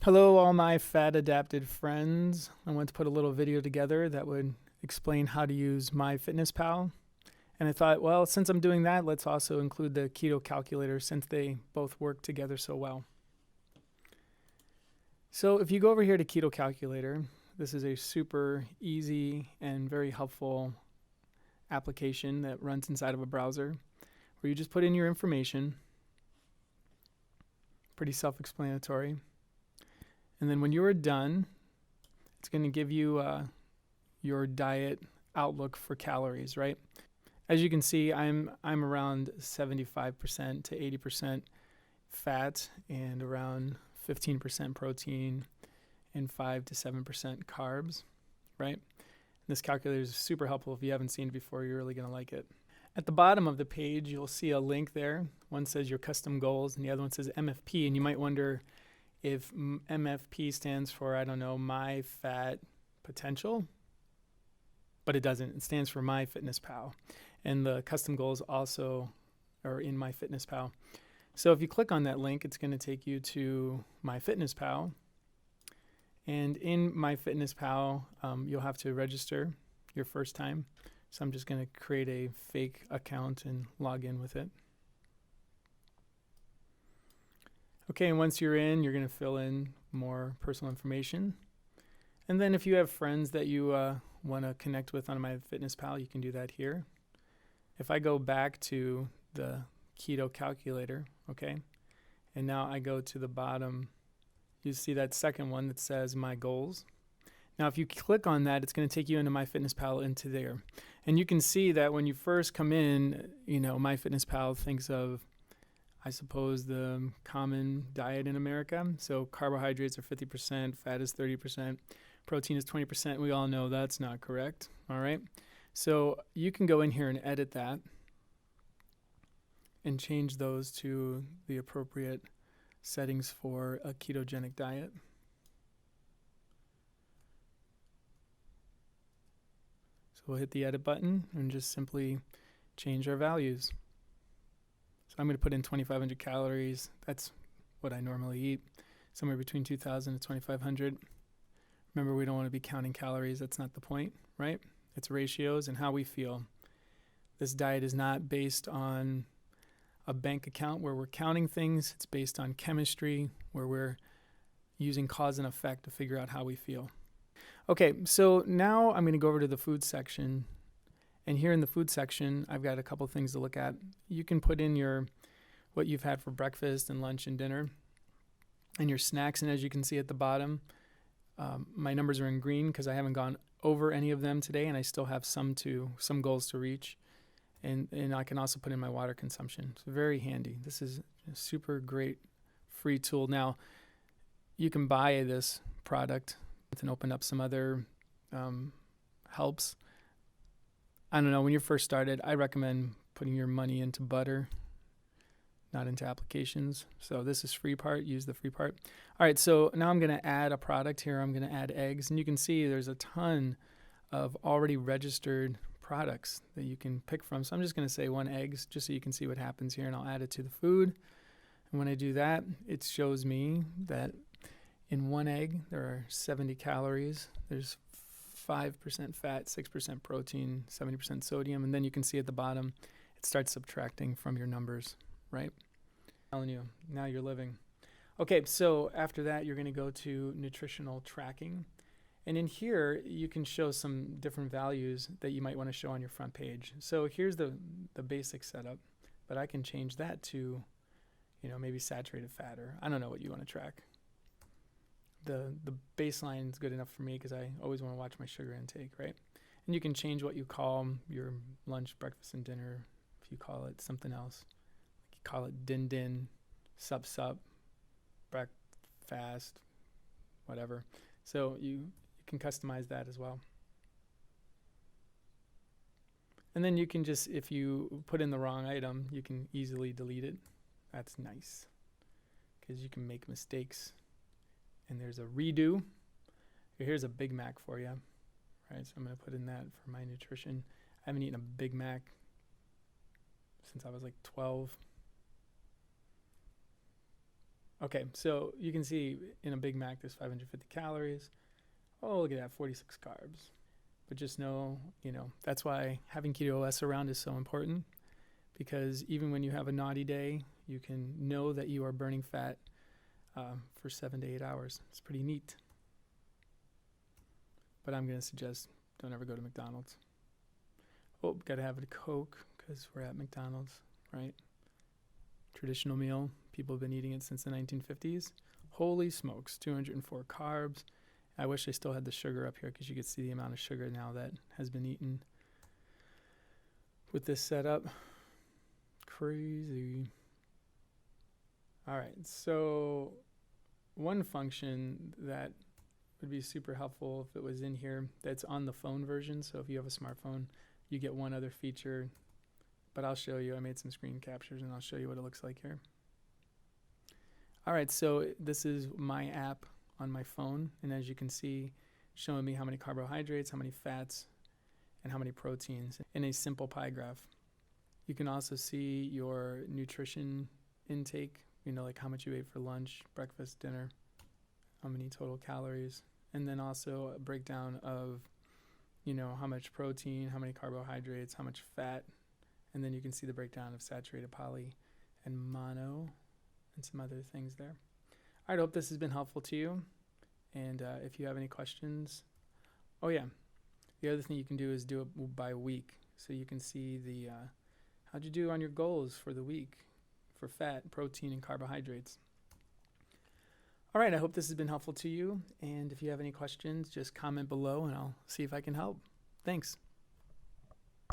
Hello, all my fat adapted friends. I want to put a little video together that would explain how to use MyFitnessPal. And I thought, well, since I'm doing that, let's also include the keto calculator since they both work together so well. So if you go over here to keto calculator, this is a super easy and very helpful application that runs inside of a browser where you just put in your information. Pretty self-explanatory. And then when you are done, it's going to give you your diet outlook for calories, right? As you can see, I'm around 75% to 80% fat and around 15% protein and 5 to 7% carbs, right? This calculator is super helpful. If you haven't seen it before, you're really going to like it. At the bottom of the page, you'll see a link there. One says your custom goals and the other one says MFP, and you might wonder if MFP stands for, I don't know, my fat potential, but it doesn't. It stands for MyFitnessPal. And the custom goals also are in MyFitnessPal. So if you click on that link, it's going to take you to MyFitnessPal. And in MyFitnessPal, you'll have to register your first time. So I'm just going to create a fake account and log in with it. Okay, and once you're in, you're going to fill in more personal information. And then if you have friends that you want to connect with on MyFitnessPal, you can do that here. If I go back to the keto calculator, okay, and now I go to the bottom, you see that second one that says my goals. Now if you click on that, it's going to take you into MyFitnessPal into there. And you can see that when you first come in, MyFitnessPal thinks of, I suppose, the common diet in America. So carbohydrates are 50%, fat is 30%, protein is 20%. We all know that's not correct, all right? So you can go in here and edit that and change those to the appropriate settings for a ketogenic diet. So we'll hit the edit button and just simply change our values. So I'm going to put in 2,500 calories. That's what I normally eat, somewhere between 2,000 to 2,500. Remember, we don't want to be counting calories. That's not the point, right? It's ratios and how we feel. This diet is not based on a bank account where we're counting things. It's based on chemistry where we're using cause and effect to figure out how we feel. Okay, so now I'm going to go over to the food section. And here in the food section, I've got a couple things to look at. You can put in what you've had for breakfast and lunch and dinner and your snacks. And as you can see at the bottom, my numbers are in green because I haven't gone over any of them today, and I still have some goals to reach. And I can also put in my water consumption. It's very handy. This is a super great free tool. Now, you can buy this product and open up some other helps. I don't know, when you're first started, I recommend putting your money into butter, not into applications. So this is free part, use the free part. All right, so now I'm going to add a product here. I'm going to add eggs, and you can see there's a ton of already registered products that you can pick from. So I'm just going to say 1 eggs just so you can see what happens here, and I'll add it to the food. And when I do that, it shows me that in 1 egg, there are 70 calories. There's 5% fat, 6% protein, 70% sodium, and then you can see at the bottom, it starts subtracting from your numbers, right? I'm telling you, now you're living. Okay, so after that, you're going to go to nutritional tracking. And in here, you can show some different values that you might want to show on your front page. So here's the basic setup, but I can change that to, maybe saturated fat, or I don't know what you want to track. The baseline is good enough for me because I always want to watch my sugar intake, right? And you can change what you call your lunch, breakfast, and dinner. If you call it something else, like you call it din, sup, breakfast, whatever. So you can customize that as well. And then you can just, if you put in the wrong item, you can easily delete it. That's nice because you can make mistakes. And there's a redo. Here's a Big Mac for you. Right, so I'm going to put in that for my nutrition. I haven't eaten a Big Mac since I was like 12. Okay, so you can see in a Big Mac there's 550 calories. Oh, look at that, 46 carbs. But just know, that's why having Keto OS around is so important, because even when you have a naughty day, you can know that you are burning fat for 7 to 8 hours. It's pretty neat. But I'm going to suggest don't ever go to McDonald's. Oh, got to have a Coke because we're at McDonald's, right? Traditional meal. People have been eating it since the 1950s. Holy smokes, 204 carbs. I wish I still had the sugar up here because you could see the amount of sugar now that has been eaten with this setup. Crazy. All right, so one function that would be super helpful if it was in here, that's on the phone version. So if you have a smartphone, you get one other feature, but I'll show you. I made some screen captures and I'll show you what it looks like here. All right, so this is my app on my phone, and as you can see, showing me how many carbohydrates, how many fats, and how many proteins in a simple pie graph. You can also see your nutrition intake, like how much you ate for lunch, breakfast, dinner, how many total calories, and then also a breakdown of, how much protein, how many carbohydrates, how much fat, and then you can see the breakdown of saturated poly and mono and some other things there. All right, I hope this has been helpful to you. And if you have any questions, oh yeah, the other thing you can do is do it by week. So you can see the how'd you do on your goals for the week for fat, protein, and carbohydrates. All right, I hope this has been helpful to you. And if you have any questions, just comment below and I'll see if I can help. Thanks.